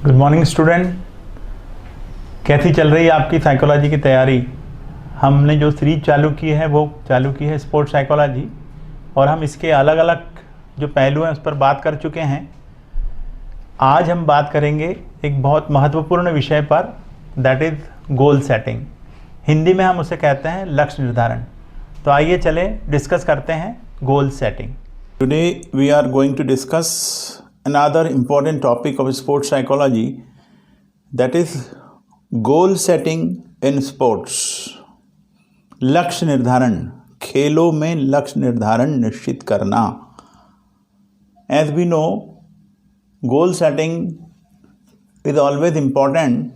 Good morning student. कैसी चल रही है आपकी साइकोलॉजी की तैयारी? हमने जो सीरीज चालू की है वो चालू की है स्पोर्ट्स साइकोलॉजी, और हम इसके अलग अलग जो पहलू हैं उस पर बात कर चुके हैं। आज हम बात करेंगे एक बहुत महत्वपूर्ण विषय पर, that is goal setting. Hindi में हम उसे कहते हैं लक्ष्य निर्धारण। तो आइए चले डिस्कस करते हैं goal setting. Today we are going to discuss another important topic of sports psychology, that is goal setting in sports. लक्ष्य निर्धारण, खेलों में लक्ष्य निर्धारण निश्चित करना। As we know, goal setting is always important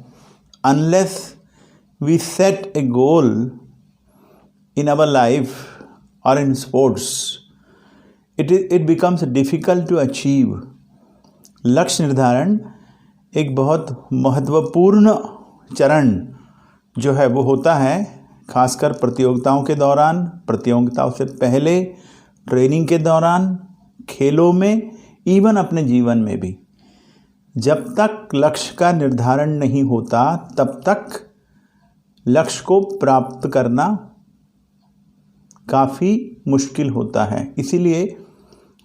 unless we set a goal in our life or in sports. It becomes difficult to achieve. लक्ष्य निर्धारण एक बहुत महत्वपूर्ण चरण जो है वो होता है, खासकर प्रतियोगिताओं के दौरान, प्रतियोगिताओं से पहले, ट्रेनिंग के दौरान, खेलों में, इवन अपने जीवन में भी। जब तक लक्ष्य का निर्धारण नहीं होता तब तक लक्ष्य को प्राप्त करना काफ़ी मुश्किल होता है। इसीलिए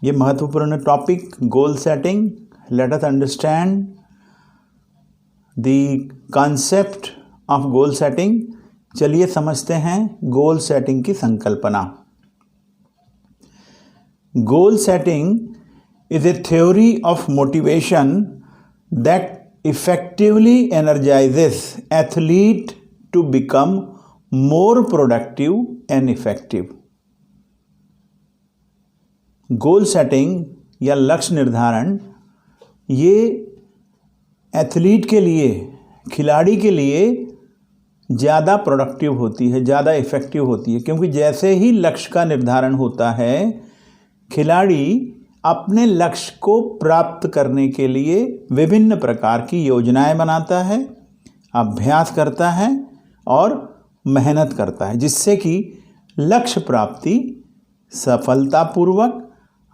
ये महत्वपूर्ण topic goal setting. Let us understand the concept of goal setting. चलिए समझते हैं गोल सेटिंग की संकल्पना। Goal setting is a theory of motivation that effectively energizes athlete to become more productive and effective. Goal setting या लक्ष्य निर्धारण ये athlete के लिए, खिलाड़ी के लिए ज़्यादा प्रोडक्टिव होती है, ज़्यादा इफ़ेक्टिव होती है, क्योंकि जैसे ही लक्ष्य का निर्धारण होता है, खिलाड़ी अपने लक्ष्य को प्राप्त करने के लिए विभिन्न प्रकार की योजनाएं बनाता है, अभ्यास करता है और मेहनत करता है, जिससे कि लक्ष्य प्राप्ति सफलतापूर्वक,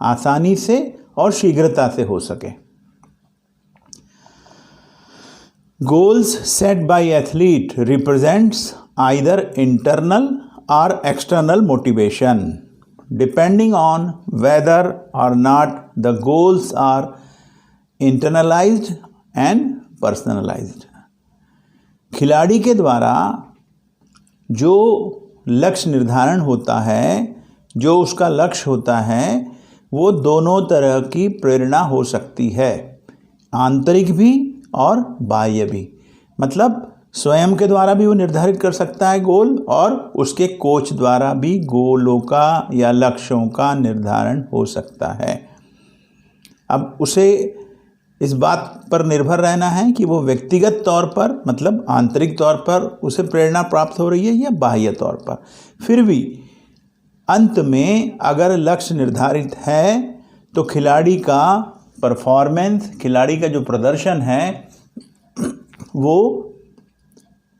आसानी से और शीघ्रता से हो सके। Goals set by athlete represents either internal or external motivation depending on whether or not the goals are internalised and personalised. खिलाड़ी के द्वारा जो लक्ष्य निर्धारण होता है, जो उसका लक्ष्य होता है, वो दोनों तरह की प्रेरणा हो सकती है, आंतरिक भी और बाह्य भी। मतलब स्वयं के द्वारा भी वो निर्धारित कर सकता है गोल, और उसके कोच द्वारा भी गोलों का या लक्ष्यों का निर्धारण हो सकता है। अब उसे इस बात पर निर्भर रहना है कि वो व्यक्तिगत तौर पर, मतलब आंतरिक तौर पर उसे प्रेरणा प्राप्त हो रही है या बाह्य तौर पर। फिर भी अंत में अगर लक्ष्य निर्धारित है तो खिलाड़ी का परफॉर्मेंस, खिलाड़ी का जो प्रदर्शन है, वो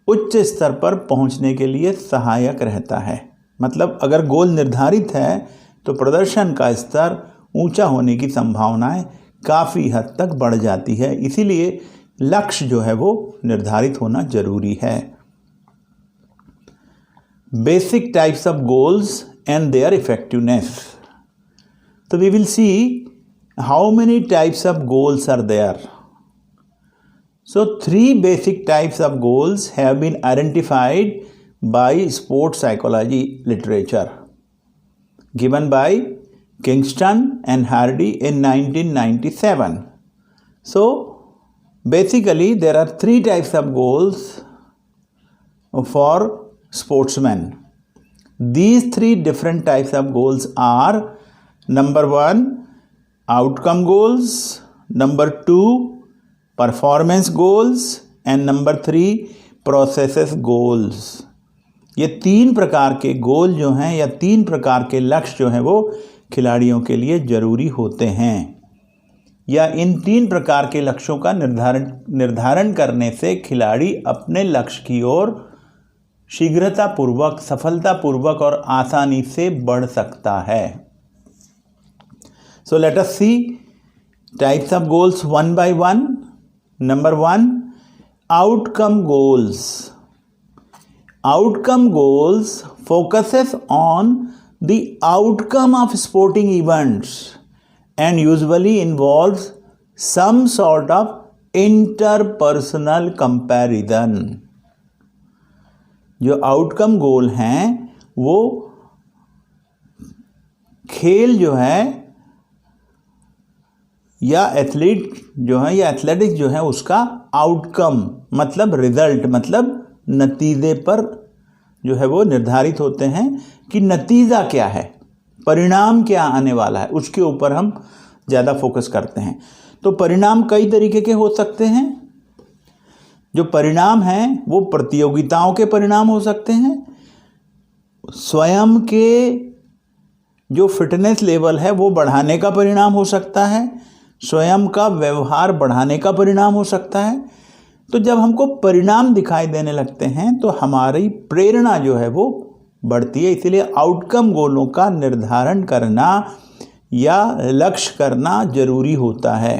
उच्च स्तर पर पहुंचने के लिए सहायक रहता है। मतलब अगर गोल निर्धारित है तो प्रदर्शन का स्तर ऊंचा होने की संभावनाएं काफ़ी हद तक बढ़ जाती है। इसीलिए लक्ष्य जो है वो निर्धारित होना जरूरी है। Basic types of goals and their effectiveness. तो we will see how many types of goals are there. So 3 basic types of goals have been identified by sports psychology literature given by Kingston and Hardy in 1997. So basically there are 3 types of goals for sportsmen. These 3 different types of goals are: number 1 outcome goals, number 2 performance goals and number 3 processes goals. ये 3 प्रकार के गोल जो हैं या 3 प्रकार के लक्ष्य जो हैं वो खिलाड़ियों के लिए ज़रूरी होते हैं, या इन 3 प्रकार के लक्ष्यों का निर्धारण करने से खिलाड़ी अपने लक्ष्य की ओर शीघ्रतापूर्वक, सफलतापूर्वक और आसानी से बढ़ सकता है। So let us see types of goals one by one. Number 1, outcome goals. Outcome goals focuses on the outcome of sporting events and usually involves some sort of interpersonal comparison. जो आउटकम गोल हैं वो खेल जो है या athlete जो है या एथलेटिक्स जो है उसका आउटकम मतलब रिजल्ट मतलब नतीजे पर जो है वो निर्धारित होते हैं कि नतीजा क्या है, परिणाम क्या आने वाला है, उसके ऊपर हम ज़्यादा फोकस करते हैं. तो परिणाम कई तरीके के हो सकते हैं. जो परिणाम हैं वो प्रतियोगिताओं के परिणाम हो सकते हैं, स्वयं के जो फिटनेस लेवल है वो बढ़ाने का परिणाम हो सकता है, स्वयं का व्यवहार बढ़ाने का परिणाम हो सकता है. तो जब हमको परिणाम दिखाई देने लगते हैं तो हमारी प्रेरणा जो है वो बढ़ती है. इसीलिए आउटकम गोलों का निर्धारण करना या लक्ष्य करना जरूरी होता है.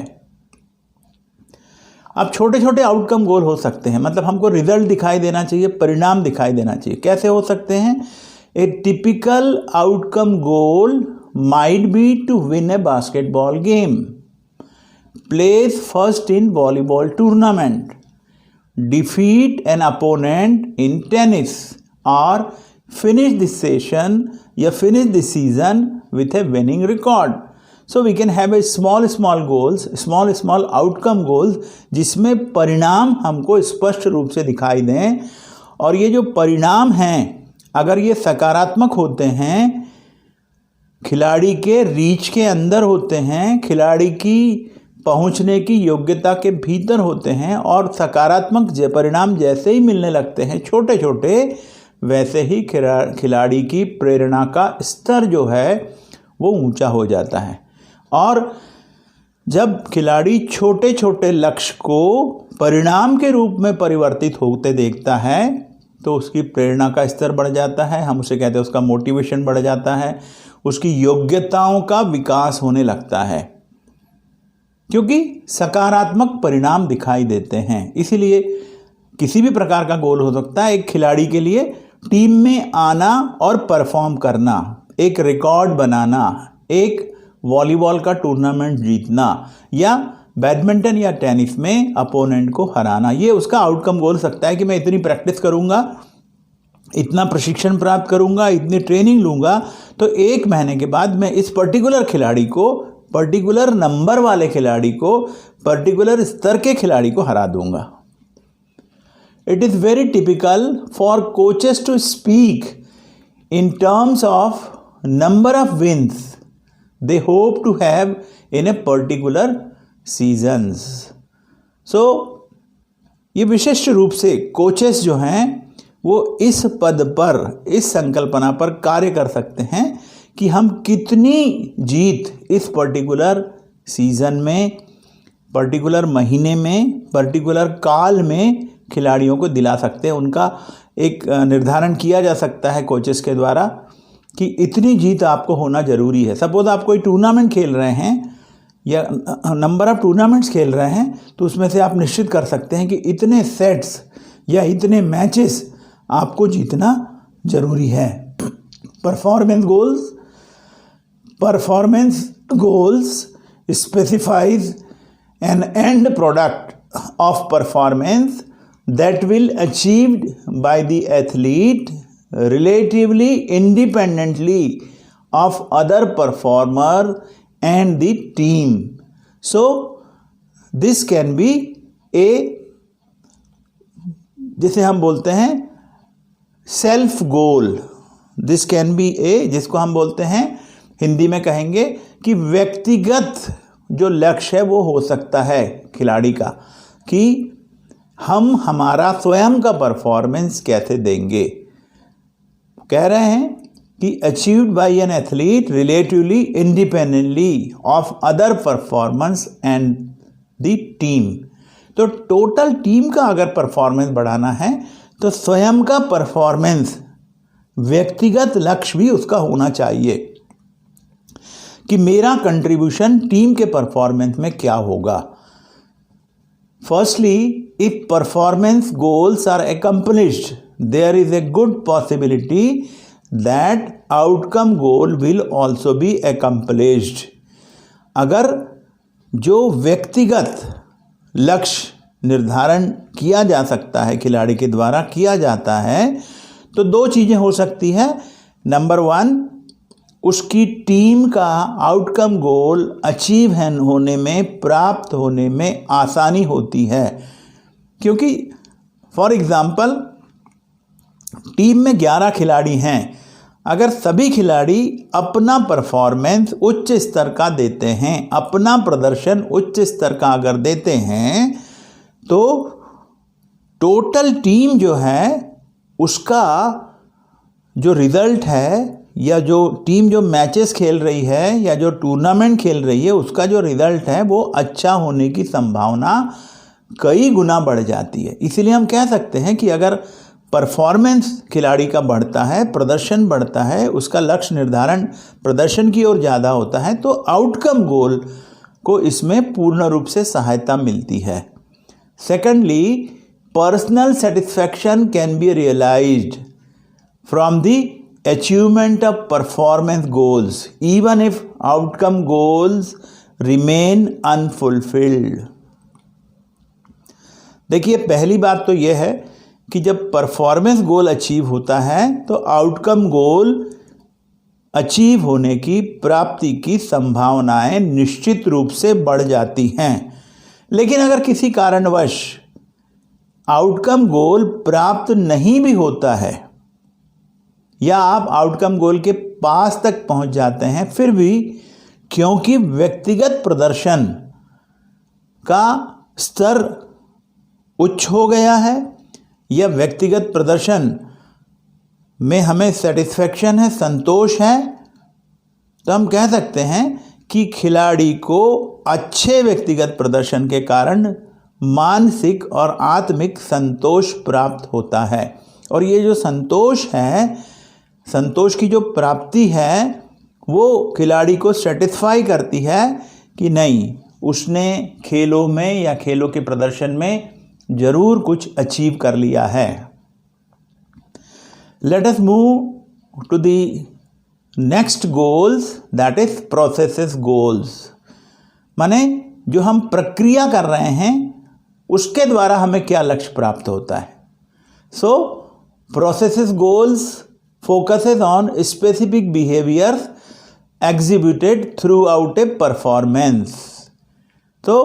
अब छोटे छोटे आउटकम गोल हो सकते हैं, मतलब हमको रिजल्ट दिखाई देना चाहिए, परिणाम दिखाई देना चाहिए. कैसे हो सकते हैं? A typical outcome goal might be to win a basketball game, place first in volleyball tournament, defeat an opponent in tennis, or finish the session या finish the season with a winning record. So we can have a small goals, small outcome goals जिसमें परिणाम हमको स्पष्ट रूप से दिखाई दें. और ये जो परिणाम हैं अगर ये सकारात्मक होते हैं, खिलाड़ी के रीच के अंदर होते हैं, खिलाड़ी की पहुंचने की योग्यता के भीतर होते हैं और सकारात्मक परिणाम जैसे ही मिलने लगते हैं छोटे छोटे, वैसे ही खिलाड़ी की प्रेरणा का स्तर जो है वो ऊंचा हो जाता है. और जब खिलाड़ी छोटे छोटे लक्ष्य को परिणाम के रूप में परिवर्तित होते देखता है तो उसकी प्रेरणा का स्तर बढ़ जाता है. हम उसे कहते हैं उसका मोटिवेशन बढ़ जाता है, उसकी योग्यताओं का विकास होने लगता है क्योंकि सकारात्मक परिणाम दिखाई देते हैं. इसीलिए किसी भी प्रकार का गोल हो सकता है. एक खिलाड़ी के लिए टीम में आना और परफॉर्म करना, एक रिकॉर्ड बनाना, एक वॉलीबॉल का टूर्नामेंट जीतना या बैडमिंटन या टेनिस में अपोनेंट को हराना, ये उसका आउटकम गोल सकता है कि मैं इतनी प्रैक्टिस करूंगा, इतना प्रशिक्षण प्राप्त करूंगा, इतनी ट्रेनिंग लूंगा तो 1 महीने के बाद मैं इस पर्टिकुलर खिलाड़ी को, पर्टिकुलर नंबर वाले खिलाड़ी को, पर्टिकुलर स्तर के खिलाड़ी को हरा दूंगा. It is very typical for coaches to speak in terms of number of wins they hope to have in a particular seasons. So ये विशिष्ट रूप से कोचेस जो हैं वो इस पद पर, इस संकल्पना पर कार्य कर सकते हैं कि हम कितनी जीत इस पर्टिकुलर सीज़न में, पर्टिकुलर महीने में, पर्टिकुलर काल में खिलाड़ियों को दिला सकते हैं. उनका एक निर्धारण किया जा सकता है कोचेस के द्वारा कि इतनी जीत आपको होना ज़रूरी है. सपोज आप कोई टूर्नामेंट खेल रहे हैं या नंबर ऑफ टूर्नामेंट्स खेल रहे हैं तो उसमें से आप निश्चित कर सकते हैं कि इतने सेट्स या इतने मैचेस आपको जीतना ज़रूरी है. Performance goals specifies an end product of performance that will achieved by the athlete relatively independently of other performer and the team. So this can be a, जिसे हम बोलते हैं self goal. This can be a, जिसको हम बोलते हैं हिंदी में कहेंगे कि व्यक्तिगत जो लक्ष्य है वो हो सकता है खिलाड़ी का कि हम हमारा स्वयं का परफॉर्मेंस कैसे देंगे. कह रहे हैं कि achieved by an athlete relatively independently of other performance and the team. तो टोटल टीम का अगर परफॉर्मेंस बढ़ाना है तो स्वयं का परफॉर्मेंस, व्यक्तिगत लक्ष्य भी उसका होना चाहिए कि मेरा कंट्रीब्यूशन टीम के परफॉर्मेंस में क्या होगा. Firstly, if performance goals are accomplished, there is a good possibility that outcome goal will also be accomplished. अगर जो व्यक्तिगत लक्ष्य निर्धारण किया जा सकता है, खिलाड़ी के द्वारा किया जाता है, तो दो चीज़ें हो सकती है। नंबर 1, उसकी टीम का आउटकम गोल अचीव होने में, प्राप्त होने में आसानी होती है। क्योंकि फॉर एग्ज़ाम्पल टीम में 11 खिलाड़ी हैं, अगर सभी खिलाड़ी अपना परफॉर्मेंस उच्च स्तर का देते हैं, अपना प्रदर्शन उच्च स्तर का अगर देते हैं, तो टोटल टीम जो है उसका जो रिज़ल्ट है, या जो टीम जो मैचेस खेल रही है या जो टूर्नामेंट खेल रही है, उसका जो रिज़ल्ट है वो अच्छा होने की संभावना कई गुना बढ़ जाती है। इसलिए हम कह सकते हैं कि अगर परफॉर्मेंस खिलाड़ी का बढ़ता है, प्रदर्शन बढ़ता है, उसका लक्ष्य निर्धारण प्रदर्शन की ओर ज़्यादा होता है, तो आउटकम गोल को इसमें पूर्ण रूप से सहायता मिलती है। Secondly, personal satisfaction can be realised from the achievement of performance goals even if outcome goals remain unfulfilled। देखिए, पहली बात तो यह है कि जब परफॉर्मेंस गोल अचीव होता है तो आउटकम गोल अचीव होने की, प्राप्ति की संभावनाएं निश्चित रूप से बढ़ जाती हैं। लेकिन अगर किसी कारणवश आउटकम गोल प्राप्त नहीं भी होता है, या आप आउटकम गोल के पास तक पहुंच जाते हैं, फिर भी क्योंकि व्यक्तिगत प्रदर्शन का स्तर उच्च हो गया है या व्यक्तिगत प्रदर्शन में हमें सेटिस्फैक्शन है, संतोष है, तो हम कह सकते हैं कि खिलाड़ी को अच्छे व्यक्तिगत प्रदर्शन के कारण मानसिक और आत्मिक संतोष प्राप्त होता है। और ये जो संतोष है, संतोष की जो प्राप्ति है, वो खिलाड़ी को सेटिस्फाई करती है कि नहीं, उसने खेलों में या खेलों के प्रदर्शन में ज़रूर कुछ अचीव कर लिया है। Let us move to the next goals, that is processes goals. माने जो हम प्रक्रिया कर रहे हैं उसके द्वारा हमें क्या लक्ष्य प्राप्त होता है। So processes goals focuses on specific behaviors exhibited throughout a performance। तो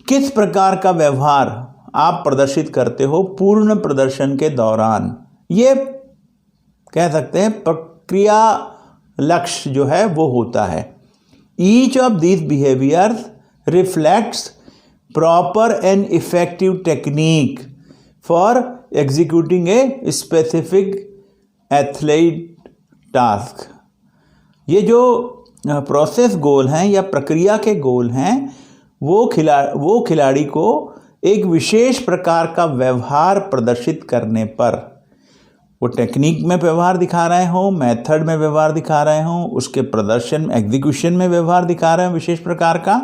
किस प्रकार का व्यवहार आप प्रदर्शित करते हो पूर्ण प्रदर्शन के दौरान, ये कह सकते हैं प्रक्रिया लक्ष्य जो है वो होता है। Each of these behaviors reflects proper and effective technique for executing a specific athlete task. ये जो प्रोसेस गोल हैं या प्रक्रिया के गोल हैं, वो खिलाड़ी को एक विशेष प्रकार का व्यवहार प्रदर्शित करने पर, वो टेक्निक में व्यवहार दिखा रहे हों, मेथड में व्यवहार दिखा रहे हों, उसके प्रदर्शन एग्जीक्यूशन में व्यवहार दिखा रहे हों विशेष प्रकार का,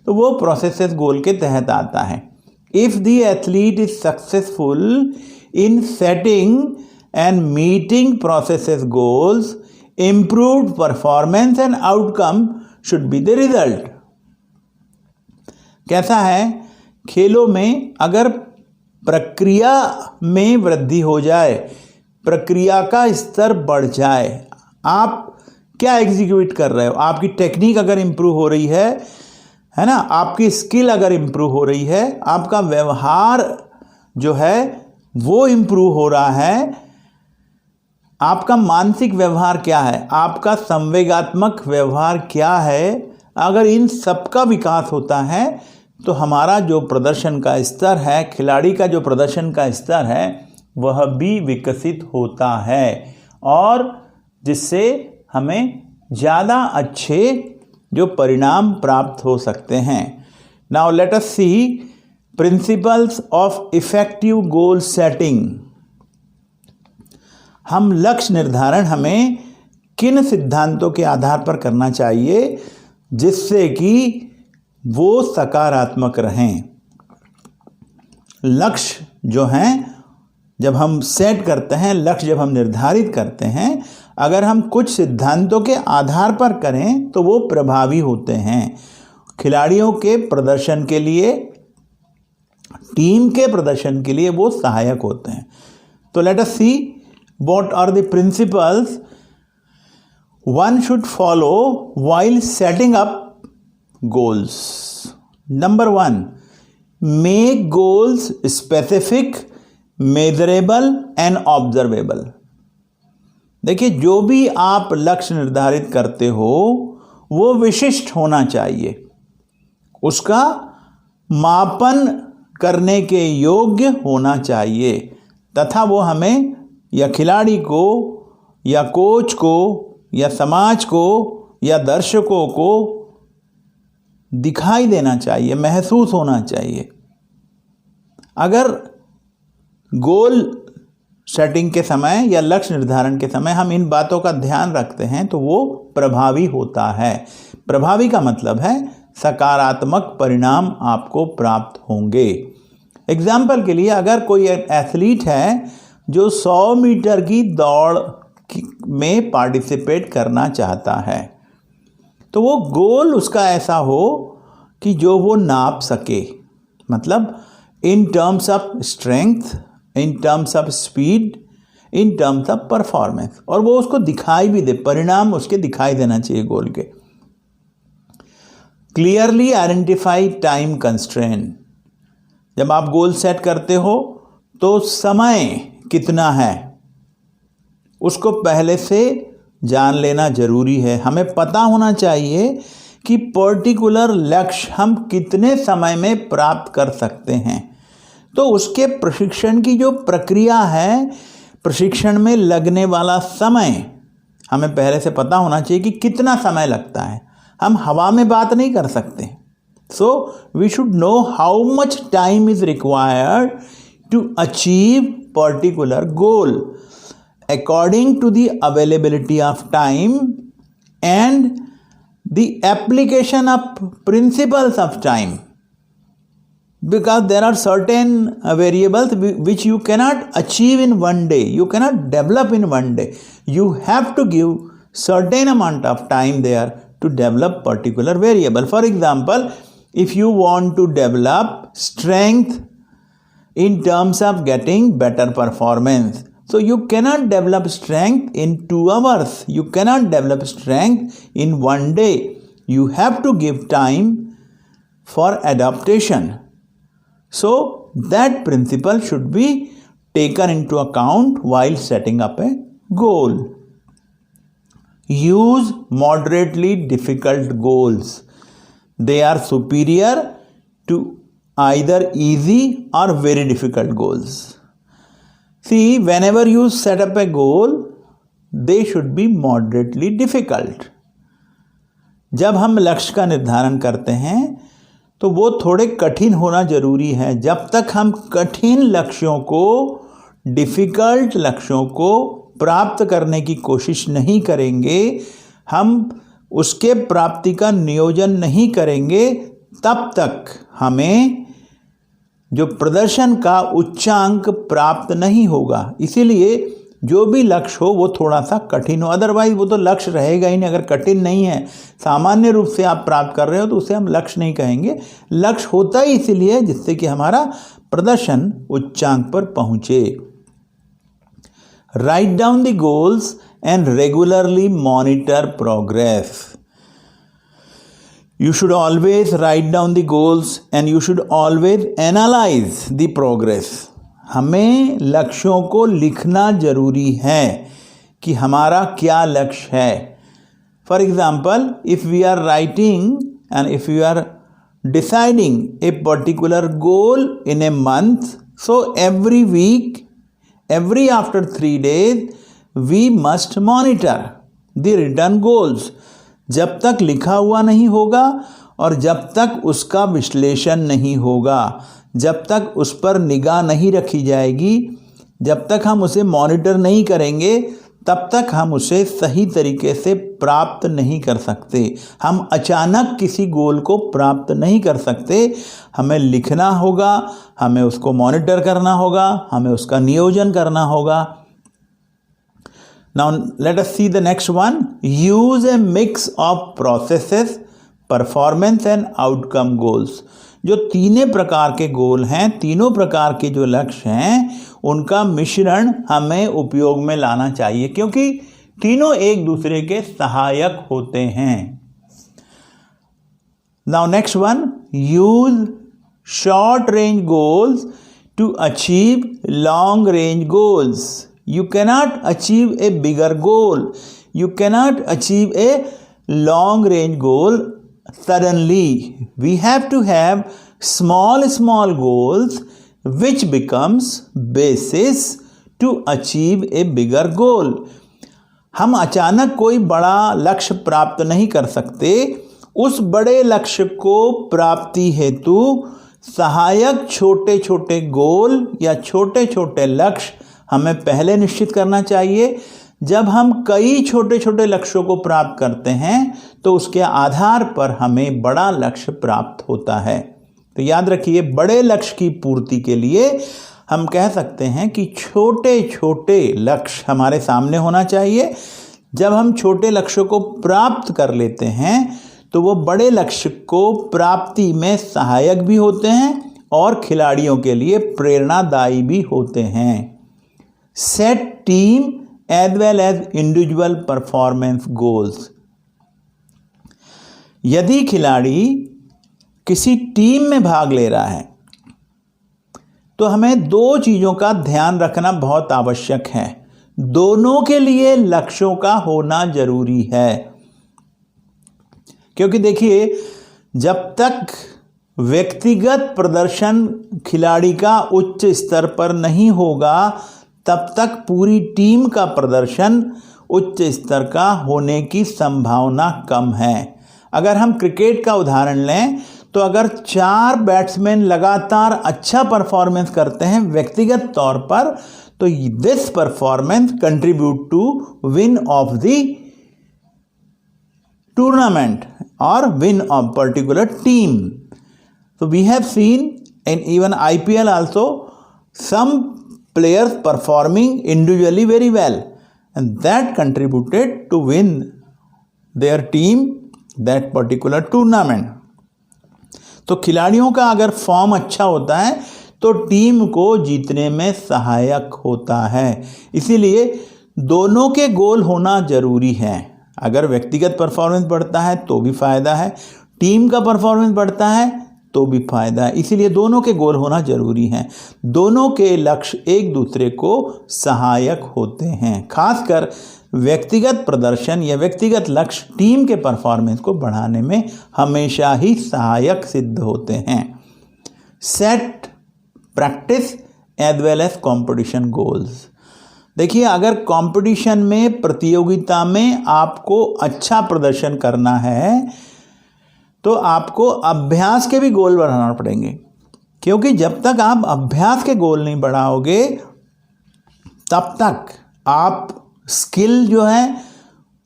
तो वो प्रोसेसेस गोल के तहत आता है। If the athlete is successful in setting and meeting processes goals, improved performance and outcome should be the result। कैसा है, खेलों में अगर प्रक्रिया में वृद्धि हो जाए, प्रक्रिया का स्तर बढ़ जाए, आप क्या एग्जीक्यूट कर रहे हो, आपकी टेक्निक अगर इम्प्रूव हो रही है ना, आपकी स्किल अगर इम्प्रूव हो रही है, आपका व्यवहार जो है वो इम्प्रूव हो रहा है, आपका मानसिक व्यवहार क्या है, आपका संवेगात्मक व्यवहार क्या है, अगर इन सब का विकास होता है तो हमारा जो प्रदर्शन का स्तर है, खिलाड़ी का जो प्रदर्शन का स्तर है, वह भी विकसित होता है, और जिससे हमें ज़्यादा अच्छे जो परिणाम प्राप्त हो सकते हैं। Now let us see principles of effective goal setting. हम लक्ष्य निर्धारण हमें किन सिद्धांतों के आधार पर करना चाहिए जिससे कि वो सकारात्मक रहें। लक्ष्य जो हैं जब हम सेट करते हैं, लक्ष्य जब हम निर्धारित करते हैं, अगर हम कुछ सिद्धांतों के आधार पर करें तो वो प्रभावी होते हैं। खिलाड़ियों के प्रदर्शन के लिए, टीम के प्रदर्शन के लिए वो सहायक होते हैं। तो let us see what are the principles one should follow while setting up goals. Number 1, make goals specific, measurable and observable. देखिए, जो भी आप लक्ष्य निर्धारित करते हो वो विशिष्ट होना चाहिए, उसका मापन करने के योग्य होना चाहिए तथा वो हमें या खिलाड़ी को या कोच को या समाज को या दर्शकों को दिखाई देना चाहिए, महसूस होना चाहिए। अगर गोल सेटिंग के समय या लक्ष्य निर्धारण के समय हम इन बातों का ध्यान रखते हैं तो वो प्रभावी होता है। प्रभावी का मतलब है सकारात्मक परिणाम आपको प्राप्त होंगे। एग्जाम्पल के लिए, अगर कोई एथलीट है जो 100 मीटर की दौड़ में पार्टिसिपेट करना चाहता है, तो वो गोल उसका ऐसा हो कि जो वो नाप सके, मतलब इन terms of strength, in terms of speed, in terms of performance, और वो उसको दिखाई भी दे, परिणाम उसके दिखाई देना चाहिए गोल के। Clearly identify time constraint. जब आप गोल सेट करते हो तो समय कितना है उसको पहले से जान लेना जरूरी है। हमें पता होना चाहिए कि पर्टिकुलर लक्ष्य हम कितने समय में प्राप्त कर सकते हैं। तो उसके प्रशिक्षण की जो प्रक्रिया है, प्रशिक्षण में लगने वाला समय हमें पहले से पता होना चाहिए कि कितना समय लगता है। हम हवा में बात नहीं कर सकते। So we should know how much time is required to achieve particular goal according to the availability of time and the application of principles of time, because there are certain variables which you cannot achieve in one day, you cannot develop in one day. You have to give certain amount of time there to develop particular variable. For example, if you want to develop strength in terms of getting better performance, so you cannot develop strength in 2 hours. You cannot develop strength in 1 day. You have to give time for adaptation. So that principle should be taken into account while setting up a goal. Use moderately difficult goals. They are superior to either easy or very difficult goals. See, whenever you set up a goal, they should be moderately difficult. जब हम लक्ष्य का निर्धारण करते हैं तो वो थोड़े कठिन होना जरूरी है। जब तक हम कठिन लक्ष्यों को, डिफ़िकल्ट लक्ष्यों को प्राप्त करने की कोशिश नहीं करेंगे, हम उसके प्राप्ति का नियोजन नहीं करेंगे, तब तक हमें जो प्रदर्शन का उच्चांक प्राप्त नहीं होगा। इसीलिए जो भी लक्ष्य हो वो थोड़ा सा कठिन हो, अदरवाइज वो तो लक्ष्य रहेगा ही नहीं। अगर कठिन नहीं है, सामान्य रूप से आप प्राप्त कर रहे हो, तो उसे हम लक्ष्य नहीं कहेंगे। लक्ष्य होता ही इसलिए जिससे कि हमारा प्रदर्शन उच्चांक पर पहुंचे। Write down the goals and regularly monitor progress. You should always write down the goals and you should always analyze the progress. हमें लक्ष्यों को लिखना जरूरी है कि हमारा क्या लक्ष्य है। For example, if we are writing and if we are deciding a particular goal in a month, so every week, every after 3 days, we must monitor the written goals. जब तक लिखा हुआ नहीं होगा और जब तक उसका विश्लेषण नहीं होगा, जब तक उस पर निगाह नहीं रखी जाएगी, जब तक हम उसे मॉनिटर नहीं करेंगे, तब तक हम उसे सही तरीके से प्राप्त नहीं कर सकते। हम अचानक किसी गोल को प्राप्त नहीं कर सकते। हमें लिखना होगा, हमें उसको मॉनिटर करना होगा, हमें उसका नियोजन करना होगा। Now let us see the next one. Use a mix of processes, performance and outcome goals. जो तीनों प्रकार के गोल हैं, तीनों प्रकार के जो लक्ष्य हैं, उनका मिश्रण हमें उपयोग में लाना चाहिए, क्योंकि तीनों एक दूसरे के सहायक होते हैं। Now next one, use short range goals to achieve long range goals. You cannot achieve a bigger goal. You cannot achieve a long range goal suddenly. We have to have small goals which becomes basis to achieve a bigger goal. हम अचानक कोई बड़ा लक्ष्य प्राप्त नहीं कर सकते। उस बड़े लक्ष्य को प्राप्ति हेतु सहायक छोटे छोटे गोल या छोटे छोटे लक्ष्य हमें पहले निश्चित करना चाहिए। जब हम कई छोटे छोटे लक्ष्यों को प्राप्त करते हैं तो उसके आधार पर हमें बड़ा लक्ष्य प्राप्त होता है। तो याद रखिए, बड़े लक्ष्य की पूर्ति के लिए हम कह सकते हैं कि छोटे छोटे लक्ष्य हमारे सामने होना चाहिए। जब हम छोटे लक्ष्यों को प्राप्त कर लेते हैं तो वो बड़े लक्ष्य को प्राप्ति में सहायक भी होते हैं और खिलाड़ियों के लिए प्रेरणादायी भी होते हैं। Set team as well as individual performance goals. यदि खिलाड़ी किसी टीम में भाग ले रहा है तो हमें दो चीज़ों का ध्यान रखना बहुत आवश्यक है। दोनों के लिए लक्ष्यों का होना जरूरी है, क्योंकि देखिए, जब तक व्यक्तिगत प्रदर्शन खिलाड़ी का उच्च स्तर पर नहीं होगा तब तक पूरी टीम का प्रदर्शन उच्च स्तर का होने की संभावना कम है। अगर हम क्रिकेट का उदाहरण लें तो अगर 4 बैट्समैन लगातार अच्छा परफॉर्मेंस करते हैं व्यक्तिगत तौर पर, तो this performance contribute to win of the tournament और win of particular team. So we have seen in even IPL also some players performing individually very well, and that contributed to win their team that particular tournament. तो खिलाड़ियों का अगर form अच्छा होता है तो team को जीतने में सहायक होता है। इसीलिए दोनों के गोल होना जरूरी है। अगर व्यक्तिगत परफॉर्मेंस बढ़ता है तो भी फायदा है, टीम का परफॉर्मेंस बढ़ता है तो भी फायदा है। इसीलिए दोनों के गोल होना जरूरी है। दोनों के लक्ष्य एक दूसरे को सहायक होते हैं। खासकर व्यक्तिगत प्रदर्शन या व्यक्तिगत लक्ष्य टीम के परफॉर्मेंस को बढ़ाने में हमेशा ही सहायक सिद्ध होते हैं। Set practice as well as competition goals. देखिए, अगर कंपटीशन में, प्रतियोगिता में आपको अच्छा प्रदर्शन करना है तो आपको अभ्यास के भी गोल बढ़ाना पड़ेंगे, क्योंकि जब तक आप अभ्यास के गोल नहीं बढ़ाओगे तब तक आप स्किल जो है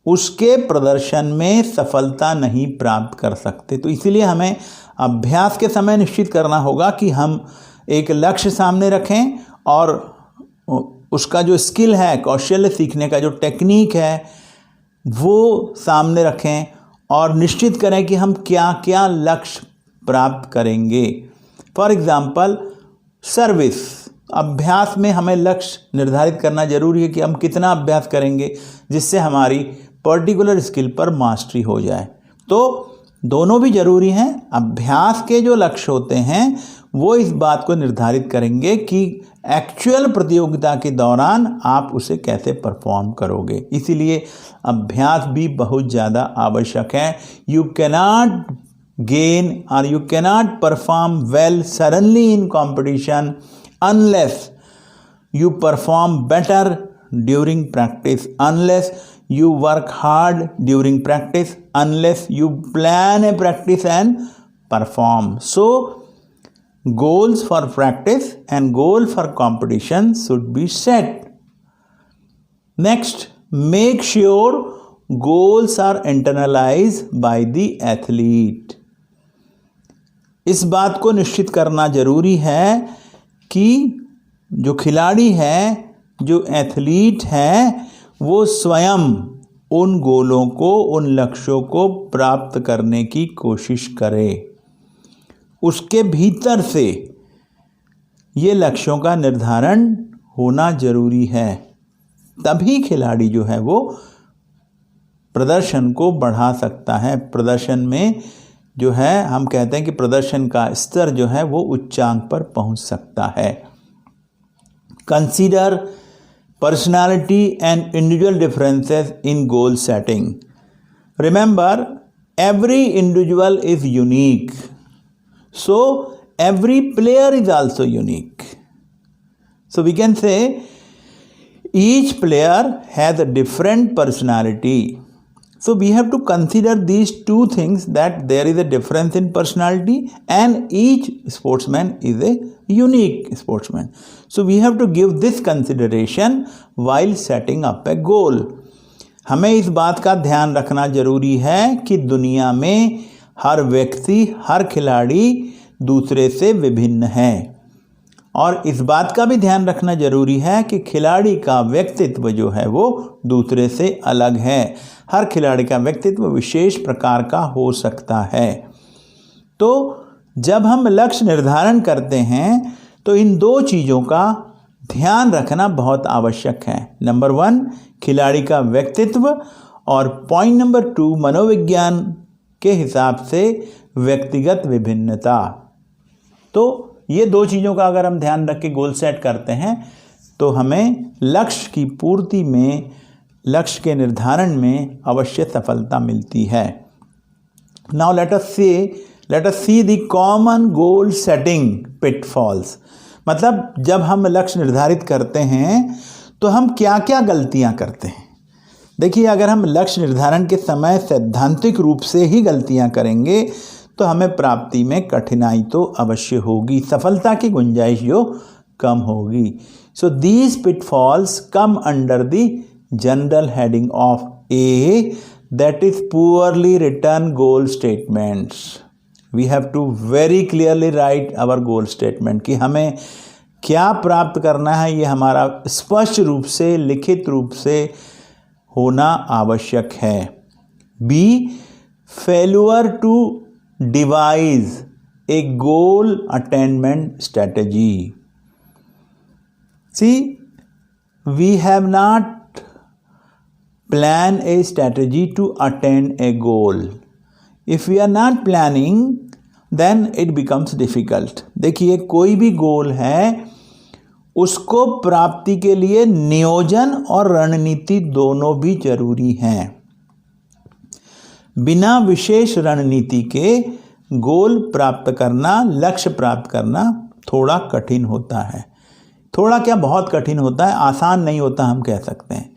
उसके प्रदर्शन में सफलता नहीं प्राप्त कर सकते। तो इसीलिए हमें अभ्यास के समय निश्चित करना होगा कि हम एक लक्ष्य सामने रखें और उसका जो स्किल है, कौशल्य सीखने का जो टेक्निक है, वो सामने रखें और निश्चित करें कि हम क्या क्या लक्ष्य प्राप्त करेंगे। फॉर एग्ज़ाम्पल, सर्विस अभ्यास में हमें लक्ष्य निर्धारित करना जरूरी है कि हम कितना अभ्यास करेंगे जिससे हमारी पर्टिकुलर स्किल पर मास्टरी हो जाए। तो दोनों भी ज़रूरी हैं। अभ्यास के जो लक्ष्य होते हैं वो इस बात को निर्धारित करेंगे कि एक्चुअल प्रतियोगिता के दौरान आप उसे कैसे परफॉर्म करोगे। इसीलिए अभ्यास भी बहुत ज़्यादा आवश्यक है। यू कैनॉट गेन और you cannot perform well suddenly in competition unless you perform better during practice, unless you work hard during practice, unless you plan a practice and perform. So goals for practice and goal for competition should be set. Next, make sure goals are internalize by the athlete. इस बात को निश्चित करना जरूरी है कि जो खिलाड़ी है, जो एथलीट है, वो स्वयं उन गोलों को, उन लक्ष्यों को प्राप्त करने की कोशिश करे। उसके भीतर से ये लक्ष्यों का निर्धारण होना जरूरी है, तभी खिलाड़ी जो है वो प्रदर्शन को बढ़ा सकता है। प्रदर्शन में जो है हम कहते हैं कि प्रदर्शन का स्तर जो है वो उच्चांक पर पहुंच सकता है। Consider personality and individual differences in goal setting. Remember, every individual is unique. So, every player is also unique. So, we can say each player has a different personality. So, we have to consider these two things, that there is a difference in personality and each sportsman is a unique sportsman. So we have to give this consideration while setting up a goal. हमें इस बात का ध्यान रखना जरूरी है कि दुनिया में हर व्यक्ति, हर खिलाड़ी दूसरे से विभिन्न है, और इस बात का भी ध्यान रखना जरूरी है कि खिलाड़ी का व्यक्तित्व जो है वो दूसरे से अलग है। हर खिलाड़ी का व्यक्तित्व विशेष प्रकार का हो सकता है। तो जब हम लक्ष्य निर्धारण करते हैं तो इन दो चीज़ों का ध्यान रखना बहुत आवश्यक है। नंबर 1 खिलाड़ी का व्यक्तित्व, और पॉइंट नंबर 2 मनोविज्ञान के हिसाब से व्यक्तिगत विभिन्नता। तो ये दो चीज़ों का अगर हम ध्यान रख के गोल सेट करते हैं तो हमें लक्ष्य की पूर्ति में, लक्ष्य के निर्धारण में अवश्य सफलता मिलती है। Now let us see the common goal setting pitfalls. मतलब जब हम लक्ष्य निर्धारित करते हैं तो हम क्या क्या गलतियां करते हैं। देखिए, अगर हम लक्ष्य निर्धारण के समय सैद्धांतिक रूप से ही गलतियां करेंगे तो हमें प्राप्ति में कठिनाई तो अवश्य होगी, सफलता की गुंजाइश जो कम होगी। So these pitfalls come under the general heading of a, that is poorly written goal statements. We have to very clearly write our goal statement कि हमें क्या प्राप्त करना है, ये हमारा स्पष्ट रूप से, लिखित रूप से होना आवश्यक है। B, failure to devise a goal attainment strategy. C, we have not plan a strategy to attain a goal. If we are not planning, then it becomes difficult. देखिए, कोई भी गोल है उसको प्राप्ति के लिए नियोजन और रणनीति दोनों भी जरूरी हैं। बिना विशेष रणनीति के गोल प्राप्त करना, लक्ष्य प्राप्त करना थोड़ा कठिन होता है। थोड़ा क्या, बहुत कठिन होता है, आसान नहीं होता हम कह सकते हैं।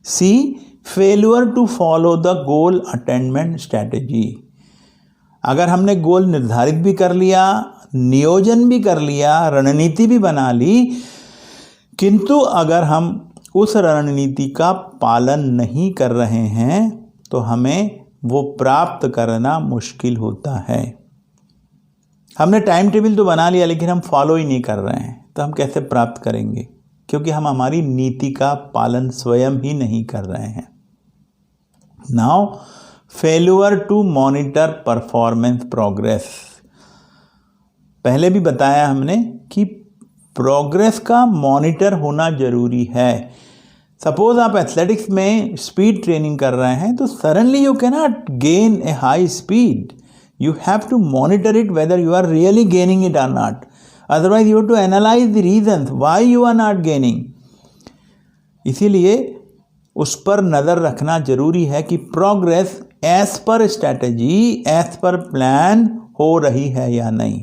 See, failure to follow the goal attainment strategy. अगर हमने गोल निर्धारित भी कर लिया, नियोजन भी कर लिया, रणनीति भी बना ली, किंतु अगर हम उस रणनीति का पालन नहीं कर रहे हैं तो हमें वो प्राप्त करना मुश्किल होता है। हमने टाइम टेबल तो बना लिया लेकिन हम फॉलो ही नहीं कर रहे हैं, तो हम कैसे प्राप्त करेंगे? क्योंकि हम हमारी नीति का पालन स्वयं ही नहीं कर रहे हैं। Now, failure to monitor performance progress. पहले भी बताया हमने कि प्रोग्रेस का मॉनिटर होना जरूरी है। सपोज आप एथलेटिक्स में स्पीड ट्रेनिंग कर रहे हैं तो suddenly you can not gain a high speed. You have to monitor it whether you are really gaining it or not. Otherwise you have to analyse the reasons why you are not gaining. इसीलिए उस पर नज़र रखना जरूरी है कि progress as per strategy, as per plan हो रही है या नहीं।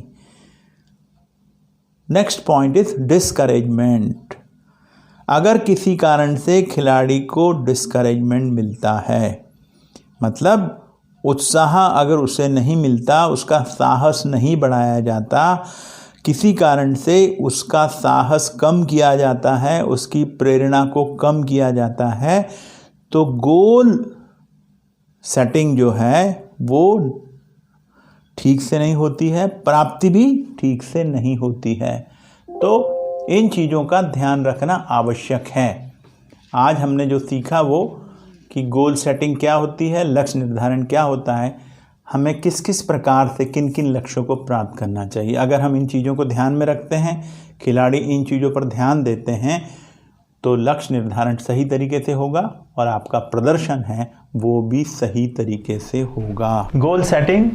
Next point is discouragement. अगर किसी कारण से खिलाड़ी को डिस्करेजमेंट मिलता है, मतलब उत्साह अगर उसे नहीं मिलता, उसका साहस नहीं बढ़ाया जाता, किसी कारण से उसका साहस कम किया जाता है, उसकी प्रेरणा को कम किया जाता है, तो गोल सेटिंग जो है वो ठीक से नहीं होती है, प्राप्ति भी ठीक से नहीं होती है। तो इन चीज़ों का ध्यान रखना आवश्यक है। आज हमने जो सीखा वो कि गोल सेटिंग क्या होती है, लक्ष्य निर्धारण क्या होता है, हमें किस किस प्रकार से किन किन लक्ष्यों को प्राप्त करना चाहिए। अगर हम इन चीज़ों को ध्यान में रखते हैं, खिलाड़ी इन चीज़ों पर ध्यान देते हैं, तो लक्ष्य निर्धारण सही तरीके से होगा और आपका प्रदर्शन है वो भी सही तरीके से होगा। गोल सेटिंग,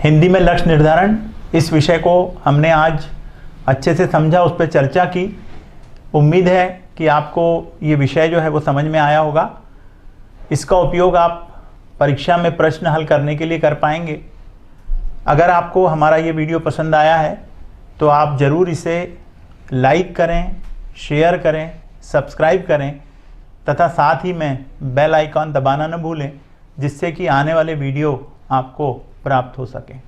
हिंदी में लक्ष्य निर्धारण, इस विषय को हमने आज अच्छे से समझा, उस पर चर्चा की। उम्मीद है कि आपको ये विषय जो है वो समझ में आया होगा। इसका उपयोग आप परीक्षा में प्रश्न हल करने के लिए कर पाएंगे। अगर आपको हमारा ये वीडियो पसंद आया है तो आप ज़रूर इसे लाइक करें, शेयर करें, सब्सक्राइब करें तथा साथ ही में बेल आइकॉन दबाना न भूलें, जिससे कि आने वाले वीडियो आपको प्राप्त हो सकें।